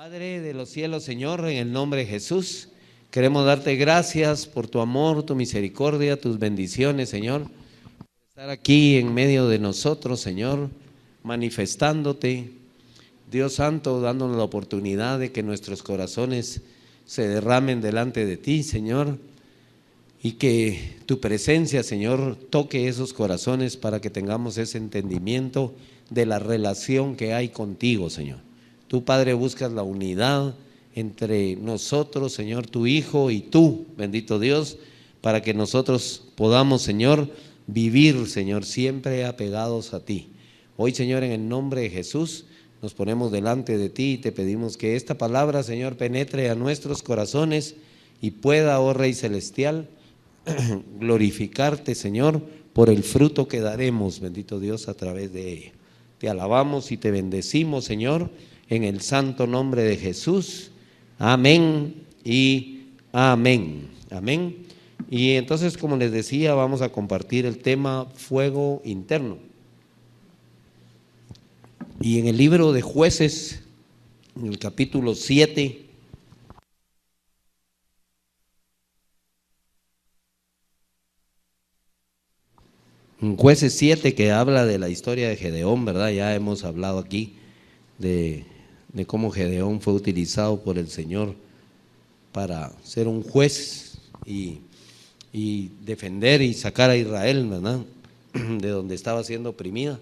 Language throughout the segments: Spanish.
Padre de los cielos, Señor, en el nombre de Jesús, queremos darte gracias por tu amor, tu misericordia, tus bendiciones, Señor, por estar aquí en medio de nosotros, Señor, manifestándote, Dios Santo, dándonos la oportunidad de que nuestros corazones se derramen delante de ti, Señor, y que tu presencia, Señor, toque esos corazones para que tengamos ese entendimiento de la relación que hay contigo, Señor. Tú, Padre, buscas la unidad entre nosotros, Señor, tu Hijo y tú, bendito Dios, para que nosotros podamos, Señor, vivir, Señor, siempre apegados a ti. Hoy, Señor, en el nombre de Jesús, nos ponemos delante de ti y te pedimos que esta palabra, Señor, penetre a nuestros corazones y pueda, oh Rey Celestial, glorificarte, Señor, por el fruto que daremos, bendito Dios, a través de ella. Te alabamos y te bendecimos, Señor, en el santo nombre de Jesús. Amén y amén. Amén. Y entonces, como les decía, vamos a compartir el tema fuego interno. Y en el libro de Jueces, en el capítulo 7, en Jueces 7, que habla de la historia de Gedeón, ¿verdad? Ya hemos hablado aquí de cómo Gedeón fue utilizado por el Señor para ser un juez y defender y sacar a Israel, ¿verdad?, de donde estaba siendo oprimida.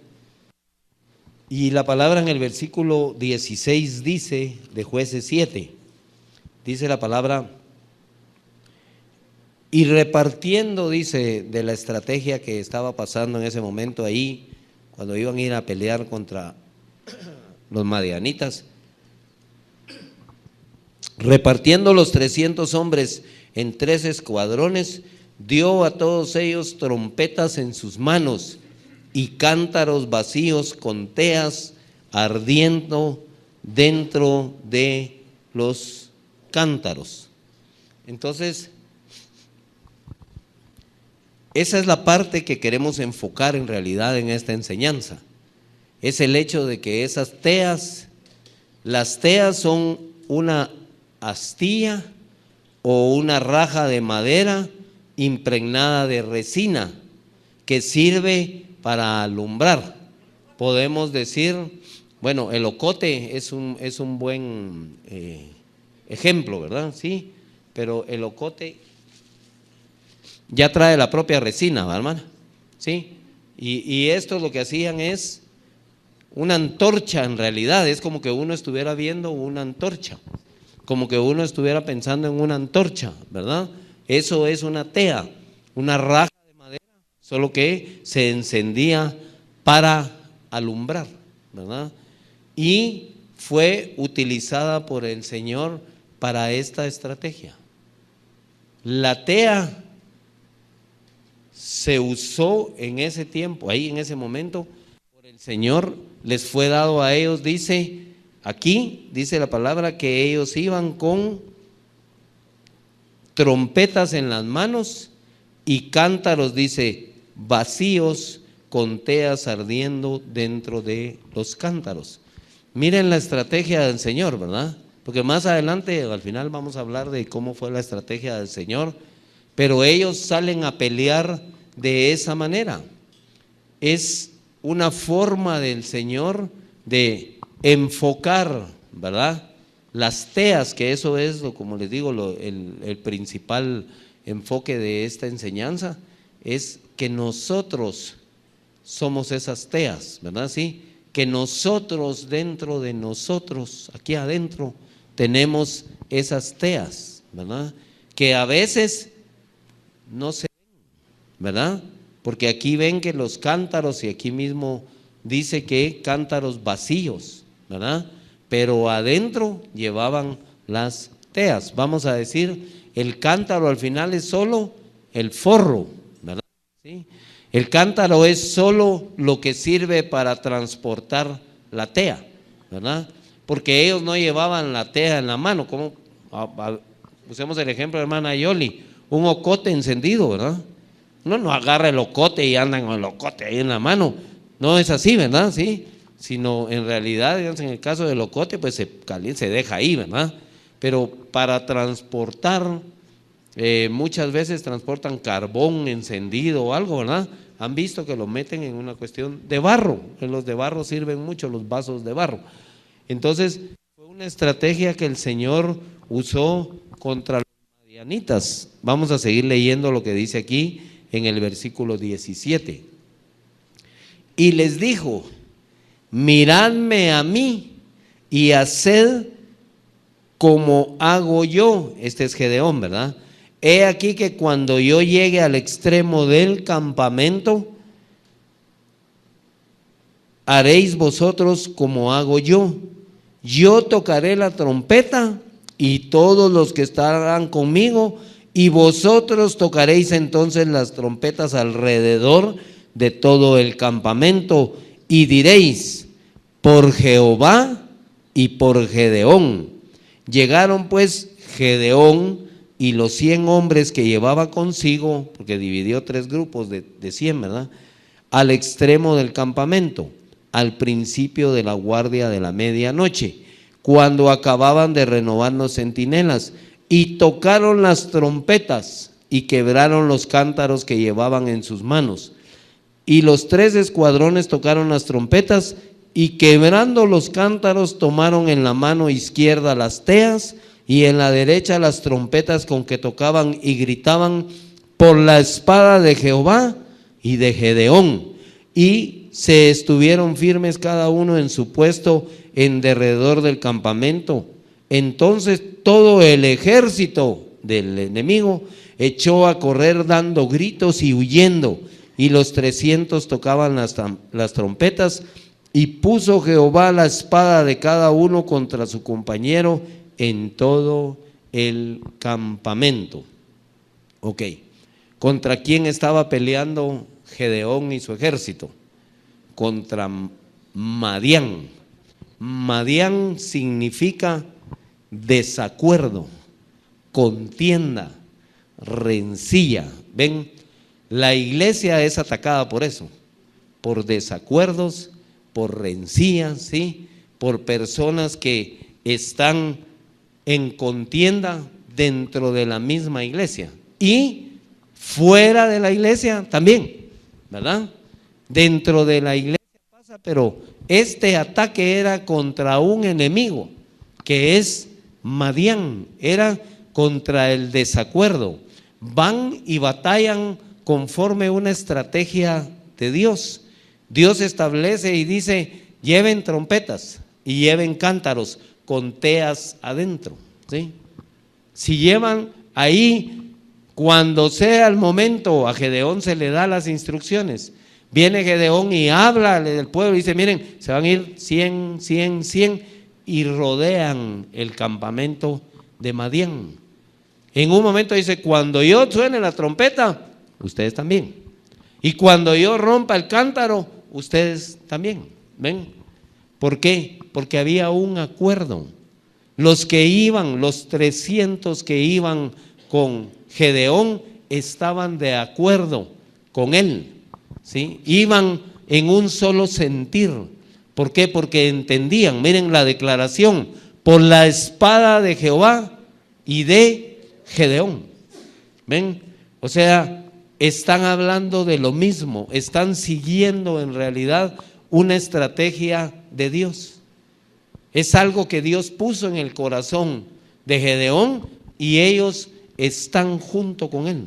Y la palabra en el versículo 16 dice, de Jueces 7, dice la palabra: y repartiendo, dice, de la estrategia que estaba pasando en ese momento ahí, cuando iban a ir a pelear contra los madianitas, repartiendo los 300 hombres en 3 escuadrones, dio a todos ellos trompetas en sus manos y cántaros vacíos con teas ardiendo dentro de los cántaros. Entonces, esa es la parte que queremos enfocar en realidad en esta enseñanza. Es el hecho de que esas teas, las teas son una astilla o una raja de madera impregnada de resina que sirve para alumbrar. Podemos decir, bueno, el ocote es un buen ejemplo, ¿verdad? Sí, pero el ocote ya trae la propia resina, ¿verdad, hermana? Sí, y esto lo que hacían es una antorcha. En realidad es como que uno estuviera viendo una antorcha, como que uno estuviera pensando en una antorcha, ¿verdad? Eso es una tea, una raja de madera, solo que se encendía para alumbrar, ¿verdad? Y fue utilizada por el Señor para esta estrategia. La tea se usó en ese tiempo, ahí en ese momento, por el Señor. Les fue dado a ellos, dice aquí, dice la palabra, que ellos iban con trompetas en las manos y cántaros, dice, vacíos con teas ardiendo dentro de los cántaros. Miren la estrategia del Señor, ¿verdad? Porque más adelante, al final, vamos a hablar de cómo fue la estrategia del Señor, pero ellos salen a pelear de esa manera. Es una forma del Señor de enfocar, ¿verdad?, las teas, que eso es, como les digo, el principal enfoque de esta enseñanza, es que nosotros somos esas teas, ¿verdad? Sí, que nosotros, dentro de nosotros, aquí adentro, tenemos esas teas, ¿verdad?, que a veces no se ven, ¿verdad? Porque aquí ven que los cántaros, y aquí mismo dice que cántaros vacíos, ¿verdad?, pero adentro llevaban las teas. Vamos a decir, el cántaro al final es solo el forro, ¿verdad? ¿Sí? El cántaro es solo lo que sirve para transportar la tea, ¿verdad? Porque ellos no llevaban la tea en la mano, como usemos el ejemplo de hermana Yoli, un ocote encendido, ¿verdad? Uno no agarra el ocote y andan con el ocote ahí en la mano, no es así, ¿verdad? Sí, sino en realidad, digamos, en el caso del ocote, pues se deja ahí, ¿verdad? Pero para transportar, muchas veces transportan carbón encendido o algo, ¿verdad? Han visto que lo meten en una cuestión de barro. En los de barro sirven mucho los vasos de barro. Entonces, fue una estrategia que el Señor usó contra los madianitas. Vamos a seguir leyendo lo que dice aquí en el versículo 17. Y les dijo: miradme a mí y haced como hago yo. Este es Gedeón, ¿verdad? He aquí que cuando yo llegue al extremo del campamento, haréis vosotros como hago yo. Yo tocaré la trompeta y todos los que estarán conmigo, y vosotros tocaréis entonces las trompetas alrededor de todo el campamento, y diréis: por Jehová y por Gedeón. Llegaron pues Gedeón y los 100 hombres que llevaba consigo, porque dividió 3 grupos de 100, ¿verdad?, al extremo del campamento, al principio de la guardia de la medianoche, cuando acababan de renovar los centinelas, y tocaron las trompetas y quebraron los cántaros que llevaban en sus manos. Y los 3 escuadrones tocaron las trompetas, y quebrando los cántaros tomaron en la mano izquierda las teas y en la derecha las trompetas con que tocaban, y gritaban: por la espada de Jehová y de Gedeón. Y se estuvieron firmes cada uno en su puesto en derredor del campamento. Entonces todo el ejército del enemigo echó a correr dando gritos y huyendo, y los 300 tocaban las trompetas, y puso Jehová la espada de cada uno contra su compañero en todo el campamento. Ok, ¿contra quién estaba peleando Gedeón y su ejército? Contra Madián. Madián significa desacuerdo, contienda, rencilla. Ven, la iglesia es atacada por eso, por desacuerdos, por rencillas, ¿sí?, por personas que están en contienda dentro de la misma iglesia y fuera de la iglesia también, ¿verdad? Dentro de la iglesia pasa, pero este ataque era contra un enemigo que es Madián, era contra el desacuerdo. Van y batallan conforme una estrategia de Dios. Dios establece y dice: lleven trompetas y lleven cántaros con teas adentro, ¿sí? Si llevan ahí, cuando sea el momento, a Gedeón se le da las instrucciones. Viene Gedeón y habla al pueblo y dice: miren, se van a ir 100, 100, 100, y rodean el campamento de Madián. En un momento dice: cuando yo suene la trompeta, ustedes también, y cuando yo rompa el cántaro, ustedes también. ¿Ven? ¿Por qué? Porque había un acuerdo. Los que iban, los 300 que iban con Gedeón, estaban de acuerdo con él, ¿sí? Iban en un solo sentir. ¿Por qué? Porque entendían, miren la declaración: por la espada de Jehová y de Gedeón. ¿Ven? O sea, están hablando de lo mismo, están siguiendo en realidad una estrategia de Dios. Es algo que Dios puso en el corazón de Gedeón y ellos están junto con él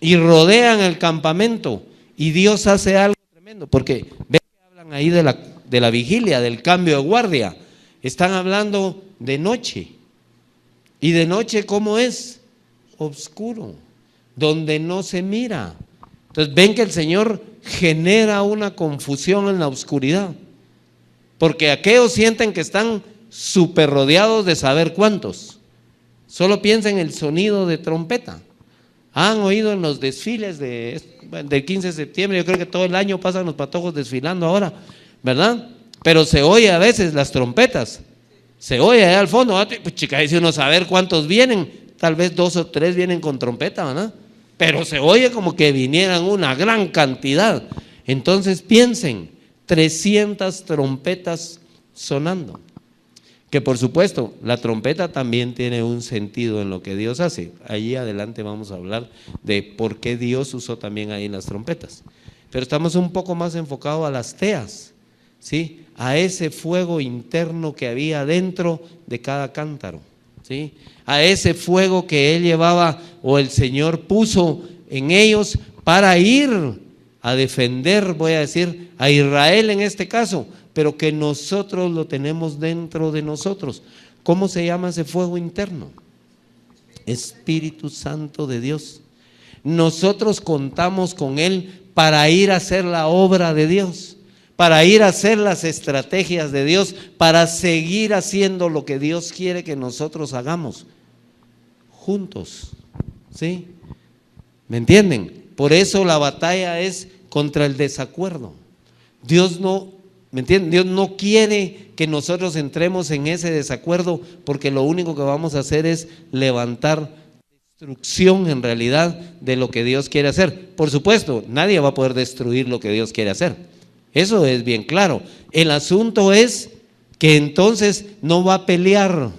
y rodean el campamento, y Dios hace algo tremendo, porque ven que hablan ahí de la vigilia, del cambio de guardia. Están hablando de noche, y de noche, ¿cómo es? Oscuro, donde no se mira. Entonces ven que el Señor genera una confusión en la oscuridad, porque aquellos sienten que están súper rodeados de saber cuántos. Solo piensa en el sonido de trompeta. Han oído en los desfiles del 15 de septiembre, yo creo que todo el año pasan los patojos desfilando ahora, ¿verdad? Pero se oye a veces las trompetas, se oye allá al fondo. Pues chica, dice uno, saber cuántos vienen, tal vez 2 o 3 vienen con trompeta, ¿verdad? Pero se oye como que vinieran una gran cantidad. Entonces piensen, 300 trompetas sonando. Que por supuesto, la trompeta también tiene un sentido en lo que Dios hace. Allí adelante vamos a hablar de por qué Dios usó también ahí las trompetas. Pero estamos un poco más enfocados a las teas, ¿sí? A ese fuego interno que había dentro de cada cántaro, ¿sí? A ese fuego que Él llevaba o el Señor puso en ellos para ir a defender, voy a decir, a Israel en este caso, pero que nosotros lo tenemos dentro de nosotros. ¿Cómo se llama ese fuego interno? Espíritu Santo de Dios. Nosotros contamos con Él para ir a hacer la obra de Dios, para ir a hacer las estrategias de Dios, para seguir haciendo lo que Dios quiere que nosotros hagamos, juntos, ¿sí? ¿Me entienden? Por eso la batalla es contra el desacuerdo. Dios no, ¿me entienden? Dios no quiere que nosotros entremos en ese desacuerdo, porque lo único que vamos a hacer es levantar destrucción en realidad de lo que Dios quiere hacer. Por supuesto, nadie va a poder destruir lo que Dios quiere hacer. Eso es bien claro. El asunto es que entonces no va a pelear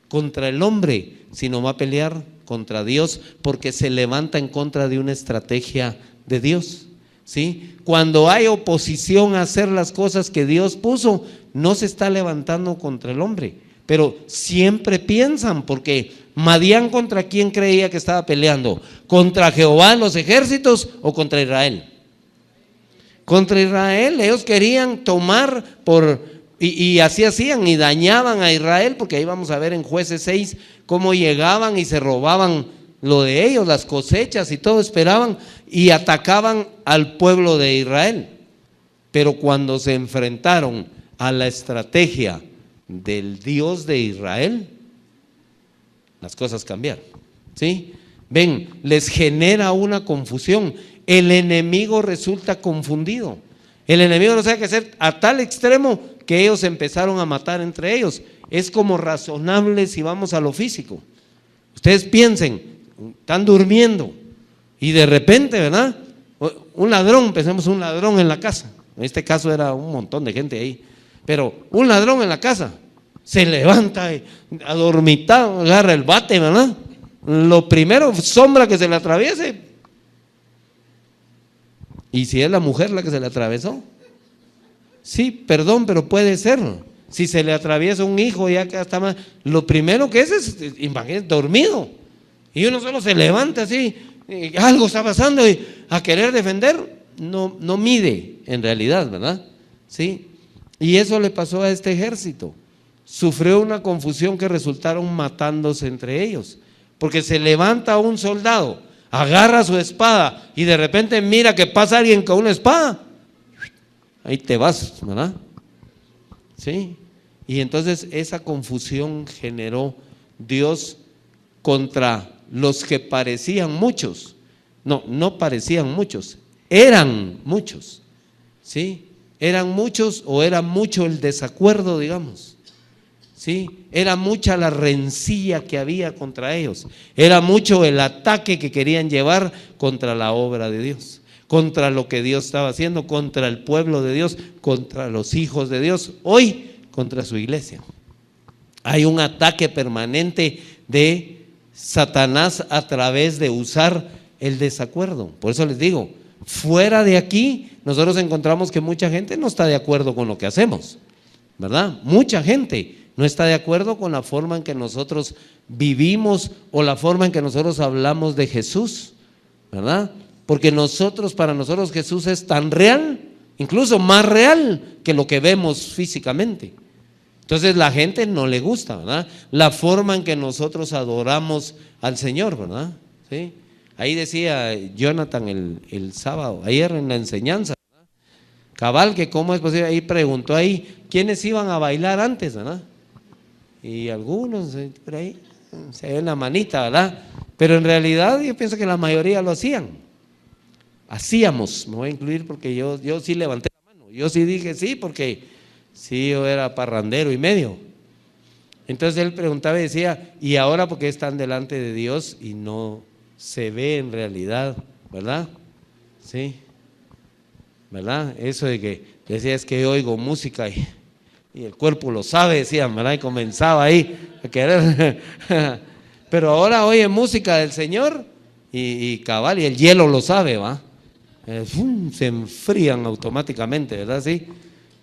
contra el hombre, sino va a pelear contra Dios, porque se levanta en contra de una estrategia de Dios, ¿sí? Cuando hay oposición a hacer las cosas que Dios puso, no se está levantando contra el hombre, pero siempre piensan, porque Madián, ¿contra quién creía que estaba peleando? ¿Contra Jehová los ejércitos o contra Israel? Contra Israel. Ellos querían tomar y así hacían, y dañaban a Israel, porque ahí vamos a ver en Jueces 6 cómo llegaban y se robaban lo de ellos, las cosechas y todo, esperaban y atacaban al pueblo de Israel. Pero cuando se enfrentaron a la estrategia del Dios de Israel, las cosas cambiaron, ¿sí? Ven, les genera una confusión. El enemigo resulta confundido. El enemigo no sabe qué hacer, a tal extremo que ellos empezaron a matar entre ellos. Es como razonable si vamos a lo físico. Ustedes piensen, están durmiendo y de repente, ¿verdad? Un ladrón, pensemos un ladrón en la casa. En este caso era un montón de gente ahí. Pero un ladrón en la casa se levanta adormitado, agarra el bate, ¿verdad? Lo primero, sombra que se le atraviese. ¿Y si es la mujer la que se le atravesó? Sí, perdón, pero puede ser. Si se le atraviesa un hijo, ya que está más, lo primero que es imagínate, dormido. Y uno solo se levanta así, algo está pasando y a querer defender, no mide en realidad, ¿verdad? Sí. Y eso le pasó a este ejército. Sufrió una confusión que resultaron matándose entre ellos. Porque se levanta un soldado, agarra su espada y de repente mira que pasa alguien con una espada. Ahí te vas, ¿verdad? Sí. Y entonces esa confusión generó Dios contra los que parecían muchos. No parecían muchos, eran muchos, ¿sí? Eran muchos, o era mucho el desacuerdo, digamos, ¿sí? Era mucha la rencilla que había contra ellos, era mucho el ataque que querían llevar contra la obra de Dios, contra lo que Dios estaba haciendo, contra el pueblo de Dios, contra los hijos de Dios, hoy contra su iglesia. Hay un ataque permanente de Satanás a través de usar el desacuerdo. Por eso les digo, fuera de aquí nosotros encontramos que mucha gente no está de acuerdo con lo que hacemos, ¿verdad? Mucha gente no está de acuerdo con la forma en que nosotros vivimos o la forma en que nosotros hablamos de Jesús, ¿verdad? Porque para nosotros Jesús es tan real, incluso más real que lo que vemos físicamente. Entonces la gente no le gusta, ¿verdad? La forma en que nosotros adoramos al Señor, ¿verdad? ¿Sí? Ahí decía Jonathan el sábado, ayer en la enseñanza, ¿verdad? Cabal, que cómo es posible, ahí preguntó ahí, ¿quiénes iban a bailar antes, ¿verdad? Y algunos, por ahí, se ve la manita, ¿verdad? Pero en realidad yo pienso que la mayoría lo hacían. Hacíamos, me voy a incluir porque yo sí levanté la mano, yo sí dije sí, porque sí, yo era parrandero y medio. Entonces él preguntaba y decía, ¿y ahora por qué están delante de Dios y no se ve en realidad? ¿Verdad? Sí, ¿verdad? Eso de que Decía, es que yo oigo música y el cuerpo lo sabe, decía, ¿verdad? Y comenzaba ahí a querer. Pero ahora oye música del Señor y cabal, y el hielo lo sabe, ¿va? Se enfrían automáticamente, ¿verdad? Sí,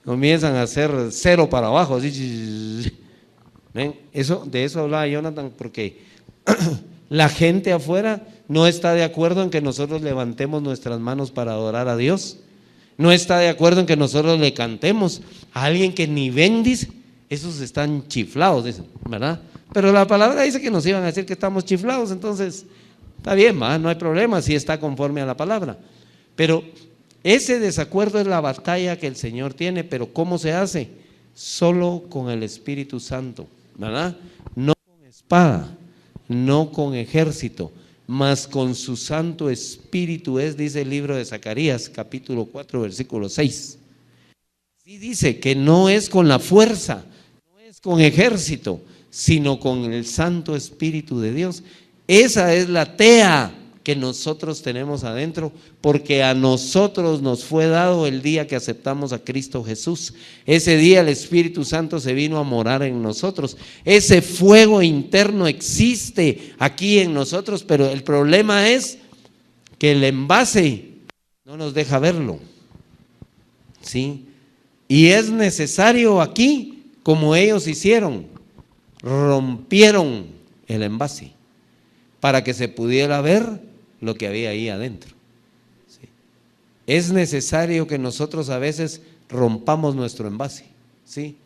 comienzan a hacer cero para abajo, así. ¿Ven? De eso hablaba Jonathan, porque la gente afuera no está de acuerdo en que nosotros levantemos nuestras manos para adorar a Dios. No está de acuerdo en que nosotros le cantemos a alguien que ni ven, dice. Esos están chiflados, dicen, ¿verdad? Pero la palabra dice que nos iban a decir que estamos chiflados, entonces está bien, ¿va? No hay problema si está conforme a la palabra. Pero ese desacuerdo es la batalla que el Señor tiene, pero ¿cómo se hace? Solo con el Espíritu Santo, ¿verdad? No con espada, no con ejército, mas con su Santo Espíritu es, dice el libro de Zacarías, capítulo 4, versículo 6. Sí dice que no es con la fuerza, no es con ejército, sino con el Santo Espíritu de Dios. Esa es la tea que nosotros tenemos adentro, porque a nosotros nos fue dado el día que aceptamos a Cristo Jesús. Ese día el Espíritu Santo se vino a morar en nosotros. Ese fuego interno existe aquí en nosotros, pero el problema es que el envase no nos deja verlo, ¿sí? Y es necesario aquí, como ellos hicieron, rompieron el envase para que se pudiera ver lo que había ahí adentro. ¿Sí? Es necesario que nosotros a veces rompamos nuestro envase. ¿Sí?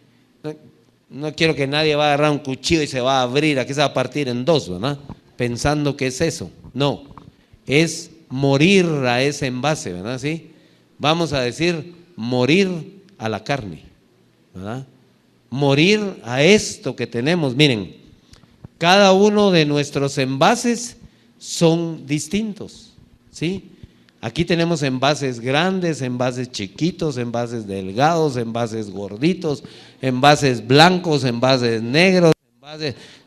No quiero que nadie va a agarrar un cuchillo y se va a abrir, aquí se va a partir en dos, ¿verdad? Pensando que es eso. No, es morir a ese envase, ¿verdad? ¿Sí? Vamos a decir, morir a la carne, ¿verdad? Morir a esto que tenemos. Miren, cada uno de nuestros envases son distintos, ¿sí? Aquí tenemos envases grandes, envases chiquitos, envases delgados, envases gorditos, envases blancos, envases negros,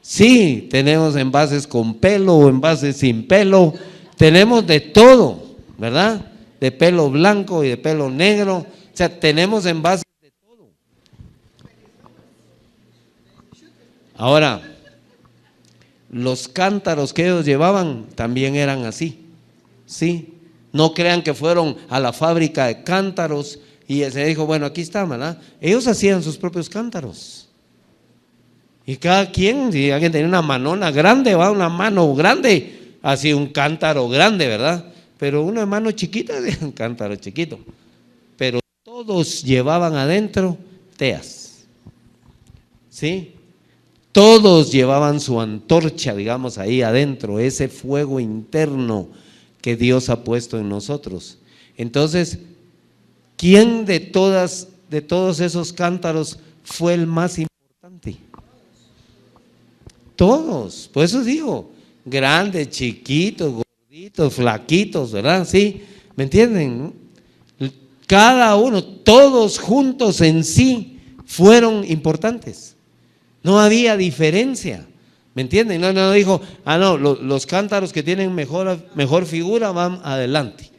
sí, tenemos envases con pelo o envases sin pelo, tenemos de todo, ¿verdad? De pelo blanco y de pelo negro, o sea, tenemos envases de todo. Ahora, los cántaros que ellos llevaban también eran así, ¿sí? No crean que fueron a la fábrica de cántaros y se dijo, bueno, aquí está, ¿verdad? Ellos hacían sus propios cántaros. Y cada quien, si alguien tenía una manona grande, va, una mano grande, hacía un cántaro grande, ¿verdad? Pero una mano chiquita, un cántaro chiquito. Pero todos llevaban adentro teas, ¿sí? Todos llevaban su antorcha, digamos, ahí adentro, ese fuego interno que Dios ha puesto en nosotros. Entonces, ¿quién de todos esos cántaros fue el más importante? Todos, por eso digo, grandes, chiquitos, gorditos, flaquitos, ¿verdad? Sí, ¿me entienden? Cada uno, todos juntos en sí fueron importantes. No había diferencia, ¿me entienden? No dijo, no, los cántaros que tienen mejor figura van adelante,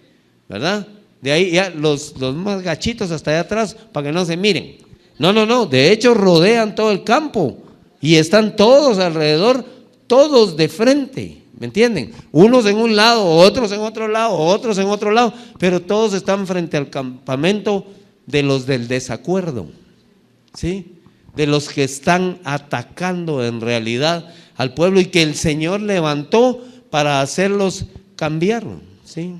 ¿verdad? De ahí ya los más gachitos hasta allá atrás para que no se miren. No, de hecho rodean todo el campo y están todos alrededor, todos de frente, ¿me entienden? Unos en un lado, otros en otro lado, otros en otro lado, pero todos están frente al campamento de los del desacuerdo, ¿sí? De los que están atacando en realidad al pueblo y que el Señor levantó para hacerlos cambiar, ¿sí?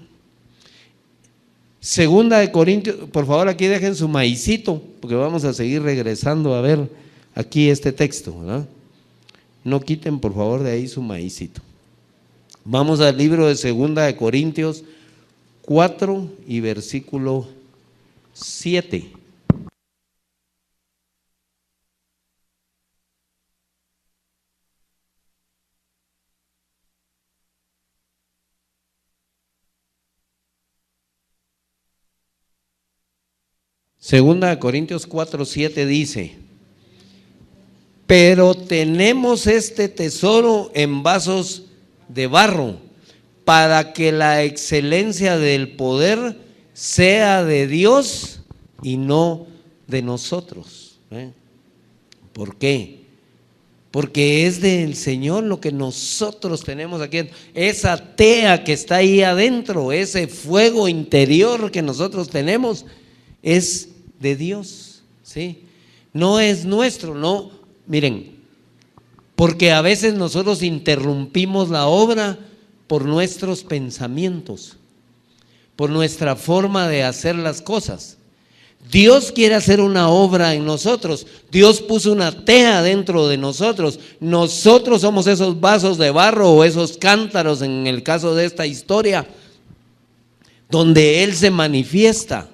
Segunda de Corintios, por favor aquí dejen su maicito, porque vamos a seguir regresando a ver aquí este texto, ¿verdad? No quiten por favor de ahí su maicito. Vamos al libro de Segunda de Corintios 4 y versículo 7. Segunda de Corintios 4:7 dice: pero tenemos este tesoro en vasos de barro, para que la excelencia del poder sea de Dios y no de nosotros. ¿Por qué? Porque es del Señor lo que nosotros tenemos aquí. Esa tea que está ahí adentro, ese fuego interior que nosotros tenemos, es de Dios, ¿sí? No es nuestro, no. Miren, porque a veces nosotros interrumpimos la obra por nuestros pensamientos, por nuestra forma de hacer las cosas. Dios quiere hacer una obra en nosotros. Dios puso una tea dentro de nosotros. Nosotros somos esos vasos de barro o esos cántaros, en el caso de esta historia, donde Él se manifiesta.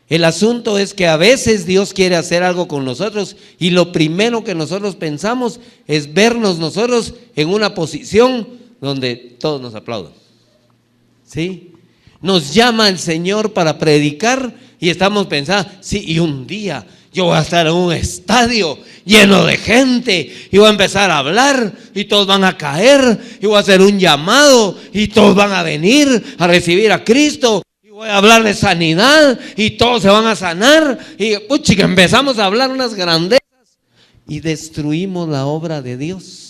El asunto es que a veces Dios quiere hacer algo con nosotros y lo primero que nosotros pensamos es vernos nosotros en una posición donde todos nos aplauden, ¿sí? Nos llama el Señor para predicar y estamos pensando, sí, y un día yo voy a estar en un estadio lleno de gente y voy a empezar a hablar y todos van a caer y voy a hacer un llamado y todos van a venir a recibir a Cristo y voy a hablar de sanidad y todos se van a sanar y que empezamos a hablar unas grandezas y destruimos la obra de Dios.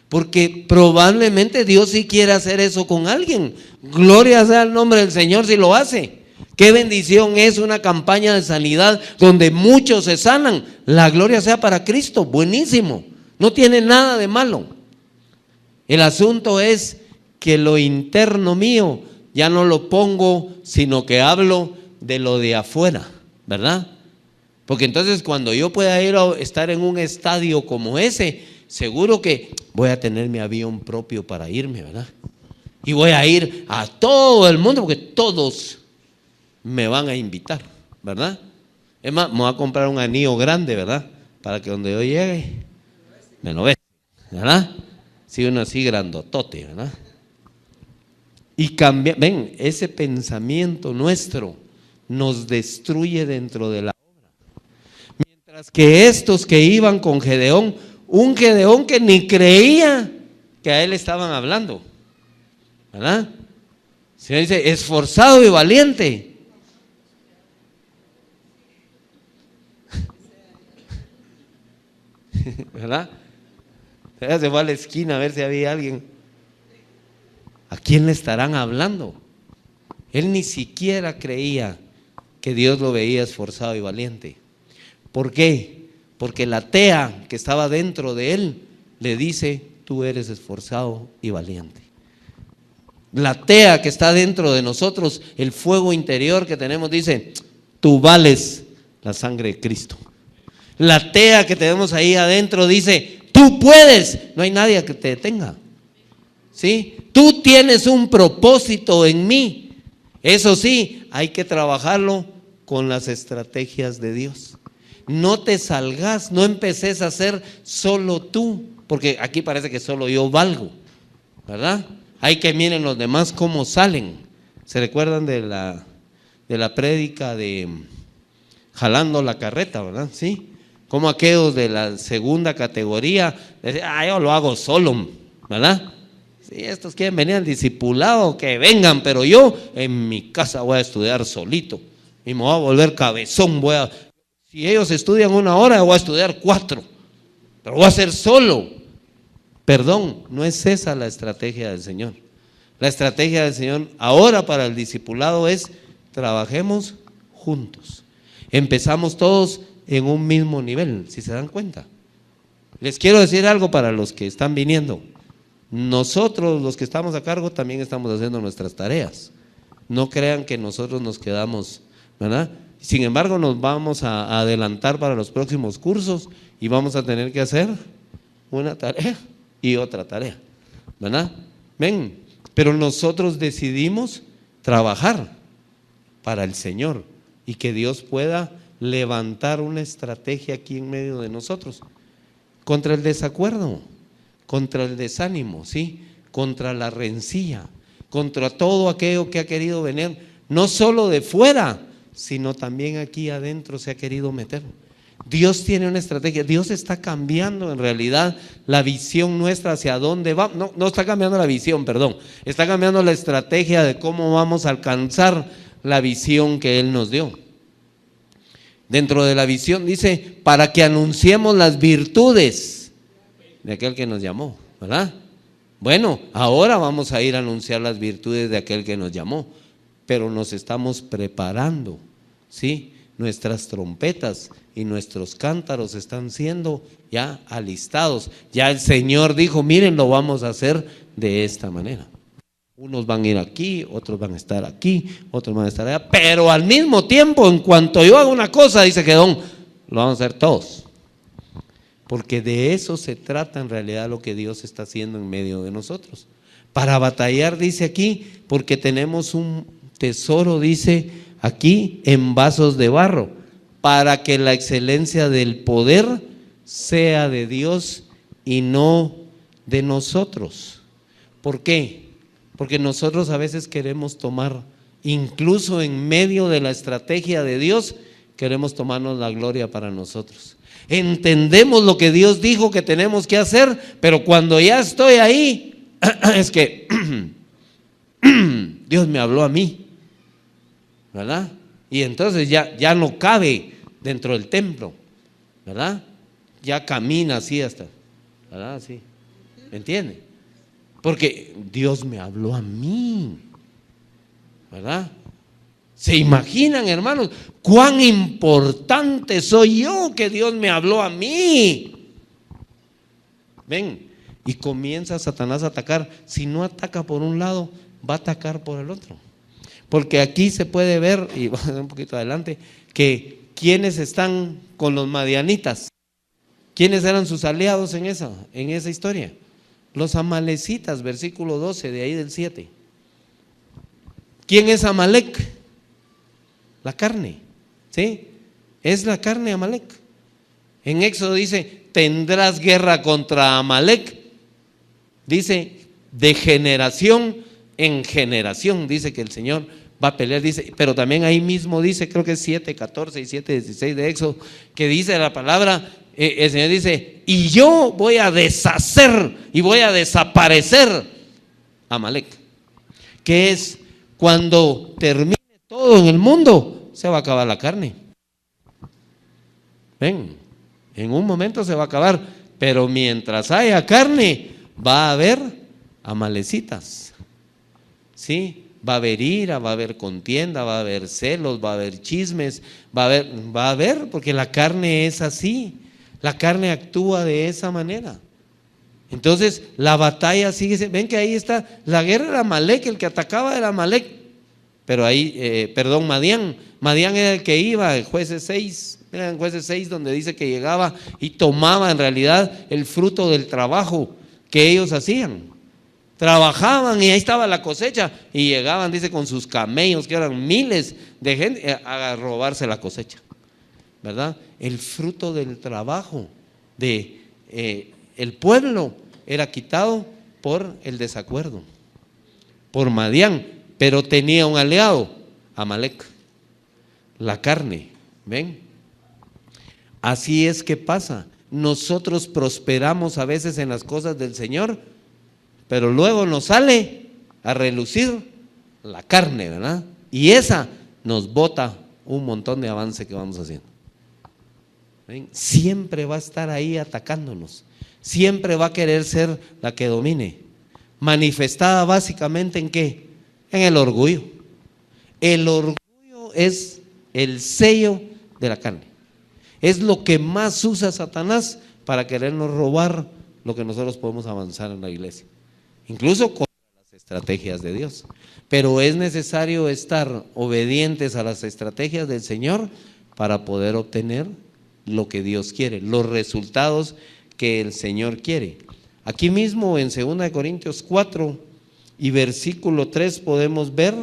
Porque probablemente Dios sí quiere hacer eso con alguien. Gloria sea el nombre del Señor si lo hace. Qué bendición es una campaña de sanidad donde muchos se sanan. La gloria sea para Cristo, buenísimo. No tiene nada de malo. El asunto es que lo interno mío ya no lo pongo, sino que hablo de lo de afuera, ¿verdad? Porque entonces cuando yo pueda ir a estar en un estadio como ese, seguro que voy a tener mi avión propio para irme, ¿verdad? Y voy a ir a todo el mundo porque todos me van a invitar, ¿verdad? Es más, me voy a comprar un anillo grande, ¿verdad? Para que donde yo llegue, me lo ve, ¿verdad? Si uno así grandotote, ¿verdad? Y cambia, ven, ese pensamiento nuestro nos destruye dentro de la obra. Mientras que estos que iban con Gedeón, un Gedeón que ni creía que a él estaban hablando, ¿verdad? Se dice esforzado y valiente. ¿Verdad? Ella se fue a la esquina a ver si había alguien. ¿A quién le estarán hablando? Él ni siquiera creía que Dios lo veía esforzado y valiente. ¿Por qué? Porque la tea que estaba dentro de él le dice: tú eres esforzado y valiente. La tea que está dentro de nosotros, el fuego interior que tenemos, dice: tú vales la sangre de Cristo. La tea que tenemos ahí adentro dice: tú puedes, no hay nadie que te detenga, ¿sí? Tú tienes un propósito en mí. Eso sí, hay que trabajarlo con las estrategias de Dios. No te salgas, no empeces a hacer solo tú, porque aquí parece que solo yo valgo, ¿verdad? Hay que miren los demás cómo salen. ¿Se recuerdan de la prédica de jalando la carreta, verdad? Sí. Como aquellos de la segunda categoría decían: yo lo hago solo, ¿verdad? Si estos quieren venir al discipulado, que vengan, pero yo en mi casa voy a estudiar solito y me voy a volver cabezón. Si ellos estudian 1 hora, voy a estudiar 4, pero voy a hacer solo. Perdón, no es esa la estrategia del Señor. La estrategia del Señor ahora para el discipulado es: trabajemos juntos. Empezamos todos en un mismo nivel, si se dan cuenta. Les quiero decir algo para los que están viniendo. Nosotros, los que estamos a cargo, también estamos haciendo nuestras tareas. No crean que nosotros nos quedamos, ¿verdad? Sin embargo, nos vamos a adelantar para los próximos cursos y vamos a tener que hacer una tarea y otra tarea, ¿verdad? Ven, pero nosotros decidimos trabajar para el Señor y que Dios pueda levantar una estrategia aquí en medio de nosotros contra el desacuerdo, contra el desánimo, ¿sí? Contra la rencilla, contra todo aquello que ha querido venir, no solo de fuera, sino también aquí adentro se ha querido meter. Dios tiene una estrategia. Dios está cambiando en realidad la visión nuestra hacia dónde va. No está cambiando la visión, perdón. Está cambiando la estrategia de cómo vamos a alcanzar la visión que Él nos dio. Dentro de la visión dice, para que anunciemos las virtudes de aquel que nos llamó, ¿verdad? Bueno, ahora vamos a ir a anunciar las virtudes de aquel que nos llamó, pero nos estamos preparando, ¿sí? Nuestras trompetas y nuestros cántaros están siendo ya alistados. Ya el Señor dijo, miren, lo vamos a hacer de esta manera. Unos van a ir aquí, otros van a estar aquí, otros van a estar allá, pero al mismo tiempo, en cuanto yo haga una cosa, dice Gedeón, lo vamos a hacer todos. Porque de eso se trata en realidad lo que Dios está haciendo en medio de nosotros. Para batallar, dice aquí, porque tenemos un tesoro, dice aquí, en vasos de barro, para que la excelencia del poder sea de Dios y no de nosotros. ¿Por qué? Porque nosotros a veces queremos tomar, incluso en medio de la estrategia de Dios, queremos tomarnos la gloria para nosotros. Entendemos lo que Dios dijo que tenemos que hacer, pero cuando ya estoy ahí, es que Dios me habló a mí, ¿verdad? Y entonces ya no cabe dentro del templo, ¿verdad? Ya camina así hasta, ¿verdad? Así, ¿me entiende? Porque Dios me habló a mí, ¿verdad? ¿Se imaginan, hermanos, cuán importante soy yo que Dios me habló a mí? Ven, y comienza Satanás a atacar. Si no ataca por un lado, va a atacar por el otro. Porque aquí se puede ver, y vamos a ver un poquito adelante, que quienes están con los madianitas, ¿quiénes eran sus aliados en esa historia? Los amalecitas, versículo 12, de ahí del 7. ¿Quién es Amalec? La carne, ¿sí? Es la carne Amalec. En Éxodo dice, tendrás guerra contra Amalec. Dice, de generación en generación, dice que el Señor va a pelear, dice, pero también ahí mismo dice, creo que es 7:14 y 7:16 de Éxodo, que dice la palabra, el Señor dice, y yo voy a deshacer y voy a desaparecer a Amalec, que es cuando termine todo en el mundo, se va a acabar la carne. Ven, en un momento se va a acabar, pero mientras haya carne, va a haber amalecitas, ¿sí? Va a haber ira, va a haber contienda, va a haber celos, va a haber chismes, va a haber, porque la carne es así, la carne actúa de esa manera. Entonces la batalla sigue, ven que ahí está, la guerra era Amalec, el que atacaba era Amalec, pero ahí, Madián era el que iba, en Jueces 6, en Jueces 6 donde dice que llegaba y tomaba en realidad el fruto del trabajo que ellos hacían. Trabajaban y ahí estaba la cosecha y llegaban, dice, con sus camellos, que eran miles de gente, a robarse la cosecha, ¿verdad? El fruto del trabajo de el pueblo era quitado por el desacuerdo, por Madián, pero tenía un aliado, Amalec, la carne, ¿ven? Así es que pasa, nosotros prosperamos a veces en las cosas del Señor, pero luego nos sale a relucir la carne, ¿verdad? Y esa nos bota un montón de avance que vamos haciendo. ¿Ven? Siempre va a estar ahí atacándonos, siempre va a querer ser la que domine, manifestada básicamente ¿en qué? En el orgullo. El orgullo es el sello de la carne, es lo que más usa Satanás para querernos robar lo que nosotros podemos avanzar en la iglesia, incluso contra las estrategias de Dios. Pero es necesario estar obedientes a las estrategias del Señor para poder obtener lo que Dios quiere, los resultados que el Señor quiere. Aquí mismo en 2 Corintios 4 y versículo 3 podemos ver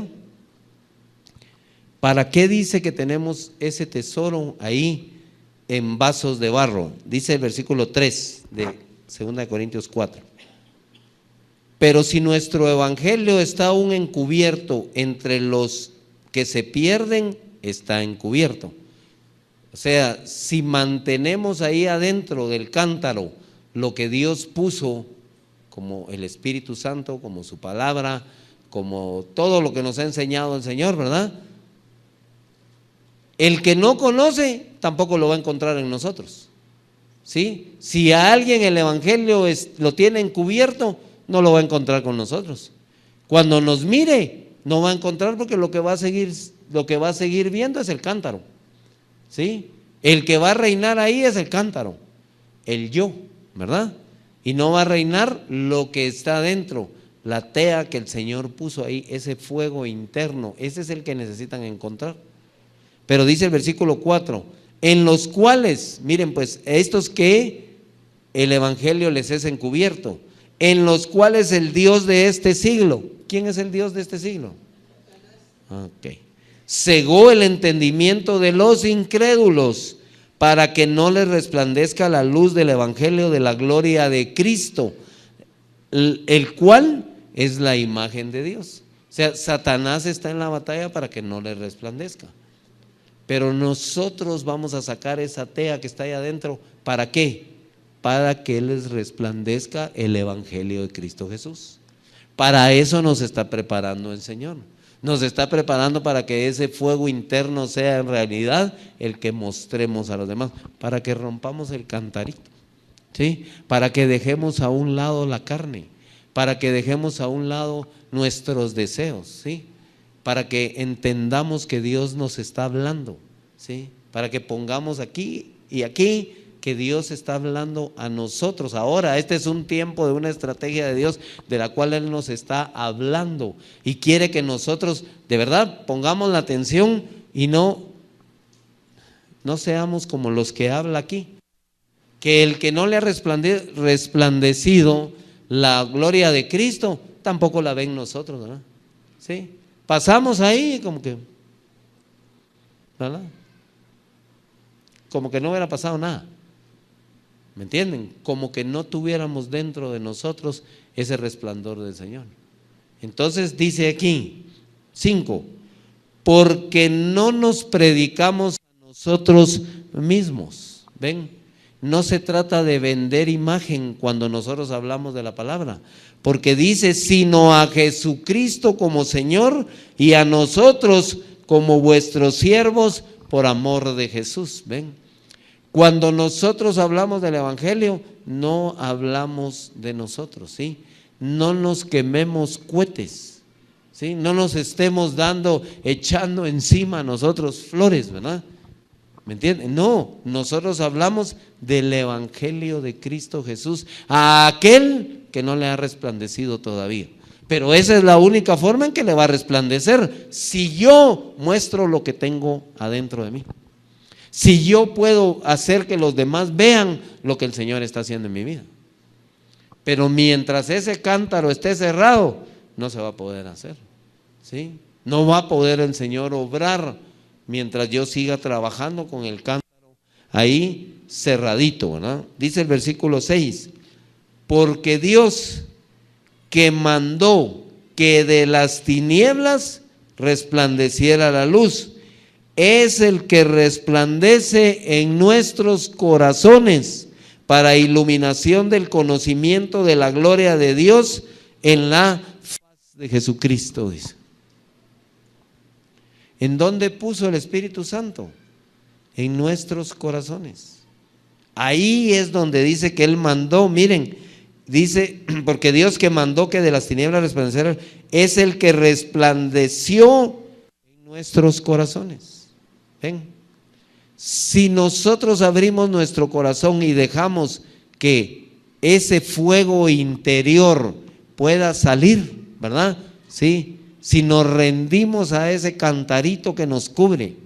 para qué dice que tenemos ese tesoro ahí en vasos de barro. Dice el versículo 3 de 2 Corintios 4. Pero si nuestro evangelio está aún encubierto entre los que se pierden, está encubierto. O sea, si mantenemos ahí adentro del cántaro lo que Dios puso como el Espíritu Santo, como su palabra, como todo lo que nos ha enseñado el Señor, ¿verdad? El que no conoce tampoco lo va a encontrar en nosotros, ¿sí? Si a alguien el evangelio lo tiene encubierto, no lo va a encontrar con nosotros. Cuando nos mire, no va a encontrar, porque lo que va a seguir viendo es el cántaro, ¿sí? El que va a reinar ahí es el cántaro, el yo, ¿verdad? Y no va a reinar lo que está dentro, la tea que el Señor puso ahí, ese fuego interno. Ese es el que necesitan encontrar. Pero dice el versículo 4, en los cuales, miren pues, estos que el evangelio les es encubierto, en los cuales el Dios de este siglo, ¿quién es el Dios de este siglo? Ok. Cegó el entendimiento de los incrédulos, para que no les resplandezca la luz del evangelio de la gloria de Cristo, el cual es la imagen de Dios. O sea, Satanás está en la batalla para que no les resplandezca. Pero nosotros vamos a sacar esa tea que está ahí adentro. ¿Para qué? Para que les resplandezca el evangelio de Cristo Jesús. Para eso nos está preparando el Señor. Nos está preparando para que ese fuego interno sea en realidad el que mostremos a los demás, para que rompamos el cantarito, ¿sí? Para que dejemos a un lado la carne, para que dejemos a un lado nuestros deseos, ¿sí? Para que entendamos que Dios nos está hablando, ¿sí? Para que pongamos aquí y aquí que Dios está hablando a nosotros. Ahora, este es un tiempo de una estrategia de Dios de la cual Él nos está hablando y quiere que nosotros de verdad pongamos la atención y no seamos como los que habla aquí, que el que no le ha resplandecido la gloria de Cristo tampoco la ven nosotros, ¿verdad? ¿Sí? Pasamos ahí como que, ¿verdad? Como que no hubiera pasado nada. ¿Me entienden? Como que no tuviéramos dentro de nosotros ese resplandor del Señor. Entonces dice aquí, 5, porque no nos predicamos a nosotros mismos. ¿Ven? No se trata de vender imagen cuando nosotros hablamos de la palabra, porque dice, sino a Jesucristo como Señor y a nosotros como vuestros siervos por amor de Jesús. ¿Ven? Cuando nosotros hablamos del evangelio, no hablamos de nosotros, ¿sí? No nos quememos cohetes, ¿sí? No nos estemos echando encima a nosotros flores, ¿verdad? ¿Me entienden? No, nosotros hablamos del evangelio de Cristo Jesús a aquel que no le ha resplandecido todavía. Pero esa es la única forma en que le va a resplandecer, si yo muestro lo que tengo adentro de mí. Si yo puedo hacer que los demás vean lo que el Señor está haciendo en mi vida. Pero mientras ese cántaro esté cerrado, no se va a poder hacer, ¿sí? No va a poder el Señor obrar mientras yo siga trabajando con el cántaro ahí cerradito, ¿verdad? Dice el versículo 6, porque Dios que mandó que de las tinieblas resplandeciera la luz, es el que resplandece en nuestros corazones para iluminación del conocimiento de la gloria de Dios en la faz de Jesucristo, dice. ¿En dónde puso el Espíritu Santo? En nuestros corazones. Ahí es donde dice que Él mandó, miren, dice, porque Dios que mandó que de las tinieblas resplandeciera, es el que resplandeció en nuestros corazones. ¿Ven? Si nosotros abrimos nuestro corazón y dejamos que ese fuego interior pueda salir, ¿verdad? Sí. Si nos rendimos a ese cantarito que nos cubre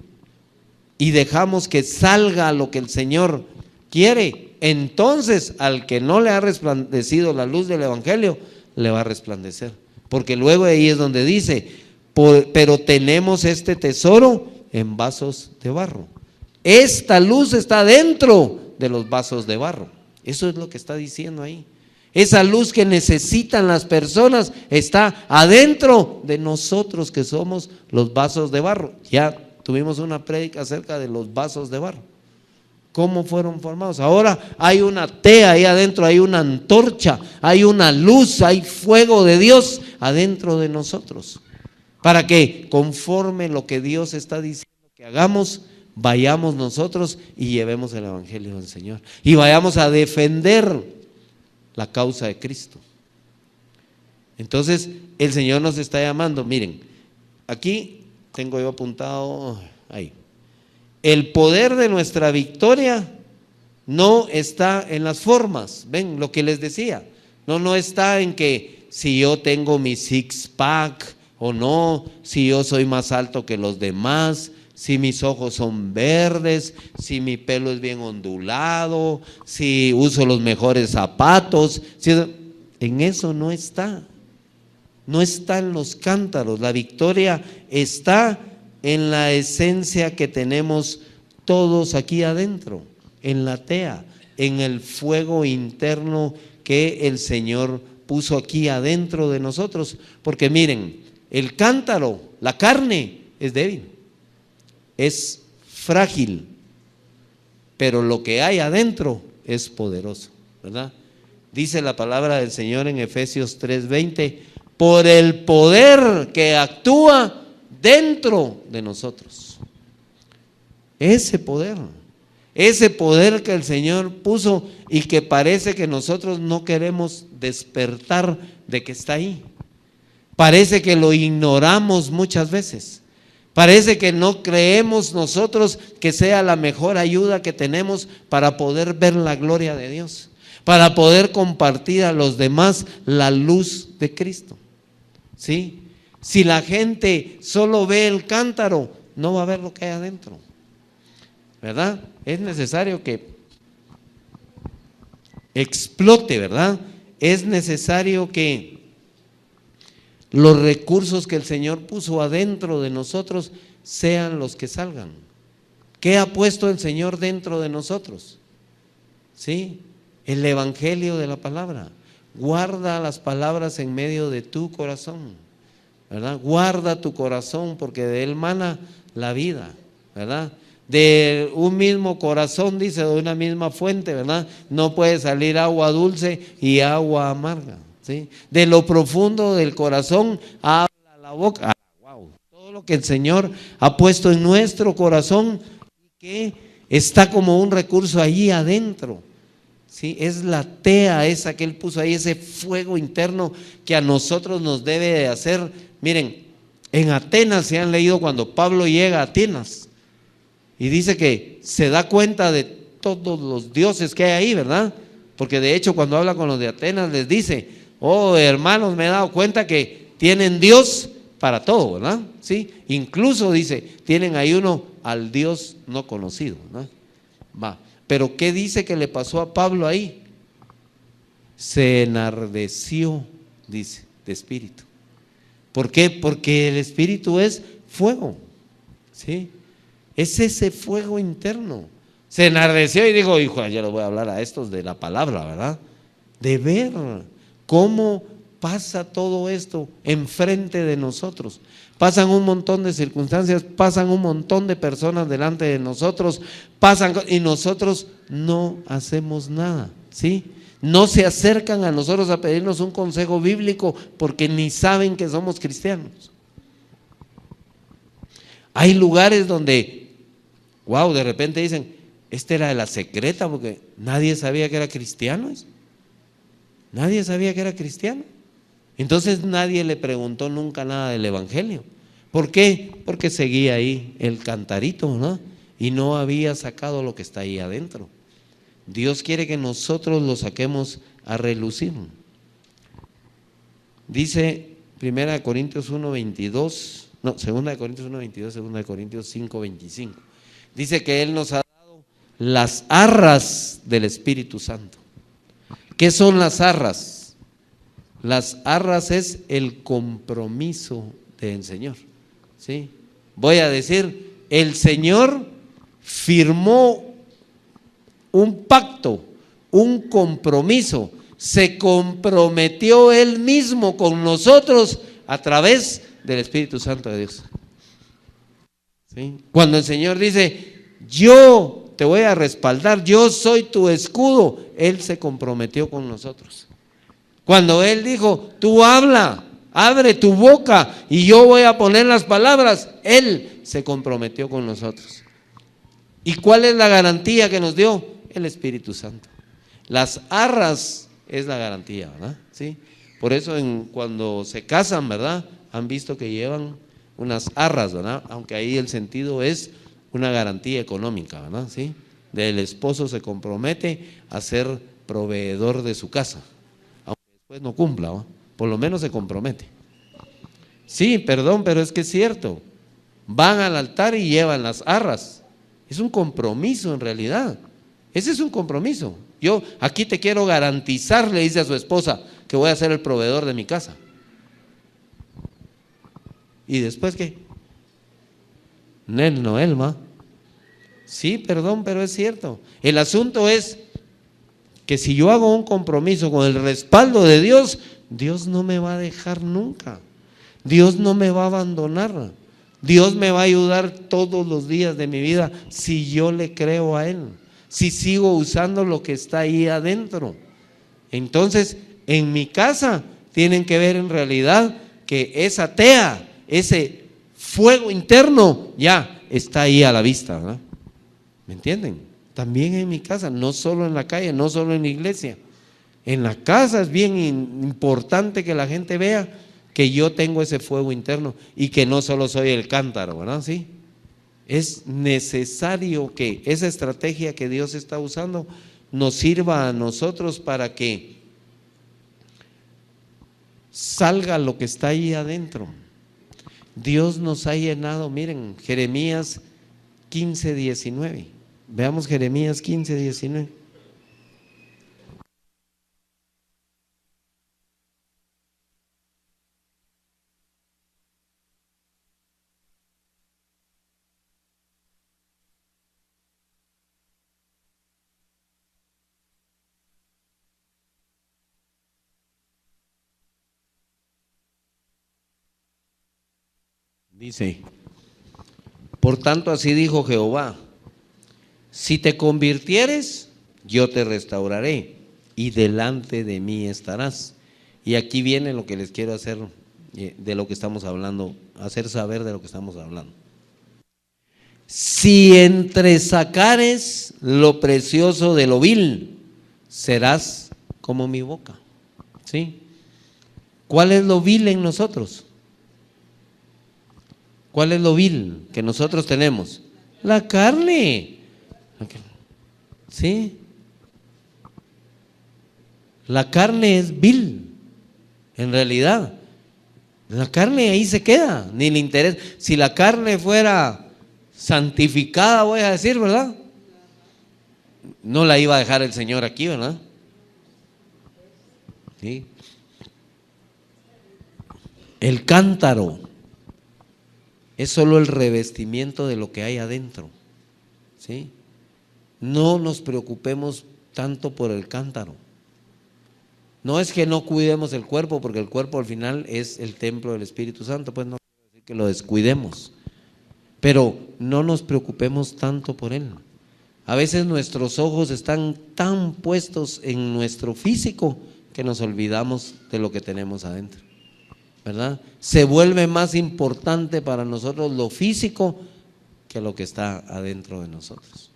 y dejamos que salga lo que el Señor quiere, entonces al que no le ha resplandecido la luz del evangelio, le va a resplandecer. Porque luego ahí es donde dice, pero tenemos este tesoro en vasos de barro. Esta luz está dentro de los vasos de barro. Eso es lo que está diciendo ahí. Esa luz que necesitan las personas está adentro de nosotros, que somos los vasos de barro. Ya tuvimos una prédica acerca de los vasos de barro, cómo fueron formados. Ahora hay una tea ahí adentro, hay una antorcha, hay una luz, hay fuego de Dios adentro de nosotros, para que conforme lo que Dios está diciendo que hagamos, vayamos nosotros y llevemos el evangelio del Señor. Y vayamos a defender la causa de Cristo. Entonces, el Señor nos está llamando. Miren, aquí tengo yo apuntado, ahí. El poder de nuestra victoria no está en las formas. Ven lo que les decía. No está en que si yo tengo mi six pack o no, si yo soy más alto que los demás, si mis ojos son verdes, si mi pelo es bien ondulado, si uso los mejores zapatos. En eso no está. No está en los cántaros. La victoria está en la esencia que tenemos todos aquí adentro, en la tea, en el fuego interno que el Señor puso aquí adentro de nosotros. Porque miren, el cántaro, la carne es débil, es frágil, pero lo que hay adentro es poderoso, ¿verdad? Dice la palabra del Señor en Efesios 3:20, por el poder que actúa dentro de nosotros. Ese poder que el Señor puso y que parece que nosotros no queremos despertar de que está ahí. Parece que lo ignoramos muchas veces. Parece que no creemos nosotros que sea la mejor ayuda que tenemos para poder ver la gloria de Dios, para poder compartir a los demás la luz de Cristo. ¿Sí? Si la gente solo ve el cántaro, no va a ver lo que hay adentro, ¿verdad? Es necesario que explote, ¿verdad? Es necesario que los recursos que el Señor puso adentro de nosotros sean los que salgan. ¿Qué ha puesto el Señor dentro de nosotros? ¿Sí? El evangelio de la palabra. Guarda las palabras en medio de tu corazón, ¿verdad? Guarda tu corazón porque de él mana la vida, ¿verdad? De un mismo corazón, dice, de una misma fuente, ¿verdad? No puede salir agua dulce y agua amarga, ¿sí? De lo profundo del corazón habla la boca. Wow. Todo lo que el Señor ha puesto en nuestro corazón, que está como un recurso allí adentro. ¿Sí? Es la tea esa que Él puso ahí, ese fuego interno que a nosotros nos debe de hacer. Miren, en Atenas, se han leído cuando Pablo llega a Atenas y dice que se da cuenta de todos los dioses que hay ahí, ¿verdad? Porque de hecho cuando habla con los de Atenas les dice, oh hermanos, me he dado cuenta que tienen Dios para todo, ¿verdad? ¿Sí? Incluso dice, tienen ahí uno al Dios no conocido, ¿verdad? Va. Pero ¿qué dice que le pasó a Pablo ahí? Se enardeció, dice, de espíritu. ¿Por qué? Porque el espíritu es fuego, ¿sí? Es ese fuego interno. Se enardeció y dijo, hijo, ya les voy a hablar a estos de la palabra, ¿verdad? De ver cómo pasa todo esto enfrente de nosotros. Pasan un montón de circunstancias, pasan un montón de personas delante de nosotros, pasan y nosotros no hacemos nada, ¿sí? No se acercan a nosotros a pedirnos un consejo bíblico porque ni saben que somos cristianos. Hay lugares donde, wow, de repente dicen, esta era de la secreta porque nadie sabía que era cristiano. Nadie sabía que era cristiano. Entonces nadie le preguntó nunca nada del evangelio. ¿Por qué? Porque seguía ahí el cantarito, ¿no? Y no había sacado lo que está ahí adentro. Dios quiere que nosotros lo saquemos a relucir. Dice 1 Corintios 1:22, no, 2 Corintios 1:22, 2 Corintios 5:25. Dice que Él nos ha dado las arras del Espíritu Santo. ¿Qué son las arras? Las arras es el compromiso del Señor, ¿sí? Voy a decir, el Señor firmó un pacto, un compromiso, se comprometió Él mismo con nosotros a través del Espíritu Santo de Dios, ¿sí? Cuando el Señor dice, yo te voy a respaldar, yo soy tu escudo, Él se comprometió con nosotros. Cuando Él dijo, tú habla, abre tu boca y yo voy a poner las palabras, Él se comprometió con nosotros. ¿Y cuál es la garantía que nos dio? El Espíritu Santo. Las arras es la garantía, ¿verdad? ¿Sí? Por eso cuando se casan, ¿verdad? Han visto que llevan unas arras, ¿verdad? Aunque ahí el sentido es una garantía económica, ¿verdad? ¿Sí? El esposo se compromete a ser proveedor de su casa, aunque después no cumpla, ¿verdad? Por lo menos se compromete. Sí, perdón, pero es que es cierto. Van al altar y llevan las arras. Es un compromiso en realidad. Ese es un compromiso. Yo aquí te quiero garantizar, le dice a su esposa, que voy a ser el proveedor de mi casa. ¿Y después qué? Nel, no Elma. Sí, perdón, pero es cierto. El asunto es que si yo hago un compromiso con el respaldo de Dios, Dios no me va a dejar nunca. Dios no me va a abandonar. Dios me va a ayudar todos los días de mi vida si yo le creo a Él, si sigo usando lo que está ahí adentro. Entonces, en mi casa tienen que ver en realidad que esa tea, ese fuego interno ya está ahí a la vista, ¿verdad? ¿Me entienden? También en mi casa, no solo en la calle, no solo en la iglesia. En la casa es bien importante que la gente vea que yo tengo ese fuego interno y que no solo soy el cántaro, ¿verdad? Sí. Es necesario que esa estrategia que Dios está usando nos sirva a nosotros para que salga lo que está ahí adentro. Dios nos ha llenado, miren, Jeremías 15:19. Veamos Jeremías 15:19. Dice: por tanto así dijo Jehová, si te convirtieres, yo te restauraré y delante de mí estarás. Y aquí viene lo que les quiero hacer de lo que estamos hablando, hacer saber de lo que estamos hablando. Si entresacares lo precioso de lo vil, serás como mi boca. ¿Sí? ¿Cuál es lo vil en nosotros? ¿Cuál es lo vil que nosotros tenemos? La carne. ¿Sí? La carne es vil, en realidad. La carne ahí se queda, ni le interesa. Si la carne fuera santificada, voy a decir, ¿verdad? No la iba a dejar el Señor aquí, ¿verdad? ¿Sí? El cántaro es solo el revestimiento de lo que hay adentro. ¿Sí? No nos preocupemos tanto por el cántaro. No es que no cuidemos el cuerpo, porque el cuerpo al final es el templo del Espíritu Santo, pues no quiere decir que lo descuidemos, pero no nos preocupemos tanto por él. A veces nuestros ojos están tan puestos en nuestro físico que nos olvidamos de lo que tenemos adentro, ¿verdad? Se vuelve más importante para nosotros lo físico que lo que está adentro de nosotros.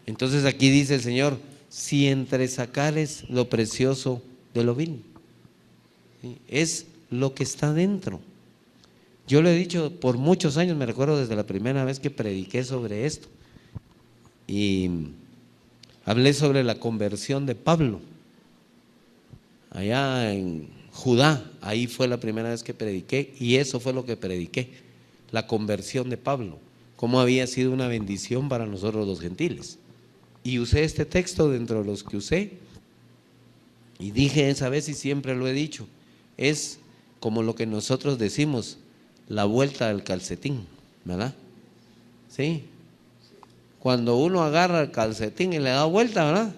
Entonces aquí dice el Señor: si entresacares lo precioso de lo vil. ¿Sí? Es lo que está dentro. Yo lo he dicho por muchos años, me recuerdo desde la primera vez que prediqué sobre esto y hablé sobre la conversión de Pablo allá en Judá. Ahí fue la primera vez que prediqué y eso fue lo que prediqué, la conversión de Pablo, cómo había sido una bendición para nosotros los gentiles. Y usé este texto dentro de los que usé y dije esa vez, y siempre lo he dicho, es como lo que nosotros decimos, la vuelta del calcetín, ¿verdad? ¿Sí? Cuando uno agarra el calcetín y le da vuelta, ¿verdad?